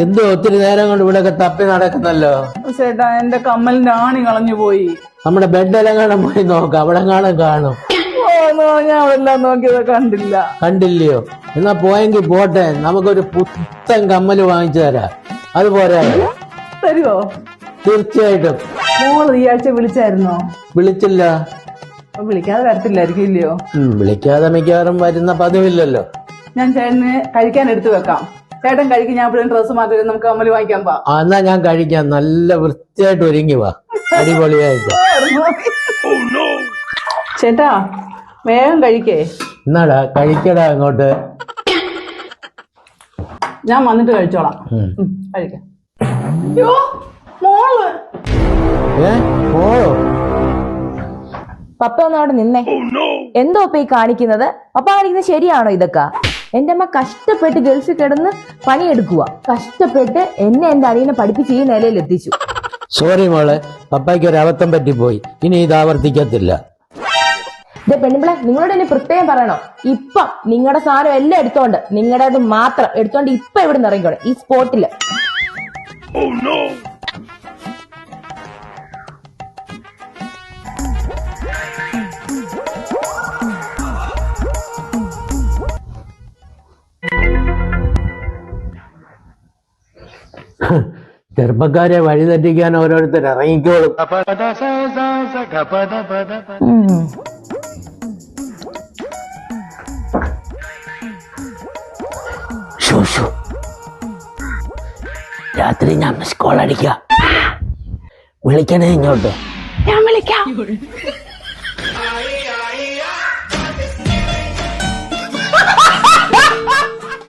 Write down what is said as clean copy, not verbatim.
എന്തോ ഒത്തിരി നേരം കൊണ്ട് ഇവിടെ തപ്പി നടക്കുന്നല്ലോ. ചേട്ടാ എന്റെ കമ്മലിന്റെ ആണി കളഞ്ഞു പോയി. നമ്മുടെ ബെഡെല്ലാം കാണാൻ പോയി നോക്കാം, അവിടെ കാണും. ഞാൻ അവിടെല്ലാം നോക്കിയത് കണ്ടില്ല. കണ്ടില്ലയോ? എന്നാ പോയെങ്കിൽ പോട്ടെ, നമുക്കൊരു പുത്തൻ കമ്മല് വാങ്ങിച്ചു തരാം. അത് പോരാ? തരുവോ? തീർച്ചയായിട്ടും. മോള് ഈ ആഴ്ച വിളിച്ചായിരുന്നോ? വിളിച്ചില്ല. വിളിക്കാതെ വരത്തില്ലായിരിക്കും ഇല്ലയോ? വിളിക്കാതെ മിക്കവാറും വരുന്ന പതിവില്ലല്ലോ. ഞാൻ ചേട്ടന് കഴിക്കാൻ എടുത്തു വെക്കാം. ചേട്ടൻ കഴിക്കും, ഞാൻ ഇവിടെ ഡ്രസ്സ് മാറ്റി നമുക്ക് കമ്മല് വാങ്ങിക്കാൻ പാ. എന്നാ ഞാൻ കഴിക്കാം. നല്ല വൃത്തിയായിട്ട് ഒരുങ്ങി വാ, അടിപൊളിയായിട്ട്. ചേട്ടാ വേഗം കഴിക്കേ. എന്നാടാ കഴിക്കടാ അങ്ങോട്ട്. ഞാൻ വന്നിട്ട് കഴിച്ചോളാം. കഴിക്കാം. മോള് മോളോ? പപ്പ ഒന്ന് അവിടെ നിന്നേ. എന്തോ ഇപ്പൊ ഈ കാണിക്കുന്നത്? പപ്പ കാണിക്കുന്നത് ശരിയാണോ ഇതൊക്കെ? എന്റെ അമ്മ കഷ്ടപ്പെട്ട് ഗൾഫിൽ കിടന്ന് പണിയെടുക്കുക, കഷ്ടപ്പെട്ട് എന്നെ എന്റെ അനിയനെ പഠിപ്പിച്ച് ഈ നിലയിൽ എത്തിച്ചു. സോറി മോളെ, പപ്പായ്ക്ക് ഒരു അബദ്ധം പറ്റിപ്പോയി. ഇനി ഇത് ആവർത്തിക്കത്തില്ല. പെണ്ണുമ്പിളെ, നിങ്ങളോട് എന്നെ പ്രത്യേകം പറയണോ, ഇപ്പം നിങ്ങളുടെ സാധനം എല്ലാം എടുത്തോണ്ട്, നിങ്ങളുടേത് മാത്രം എടുത്തോണ്ട് ഇപ്പൊ ഇവിടെ നിന്ന് ഇറങ്ങിക്കോളെ ഈ സ്പോട്ടില്. ചെറുപ്പക്കാരെ വഴിതെറ്റിക്കാൻ ഓരോരുത്തർ ഇറങ്ങിക്കോളും. രാത്രി ഞാൻ മിസ് കോൾ അടിക്കാം. വിളിക്കണേ ഇങ്ങോട്ട്. ഞാൻ വിളിക്കാം.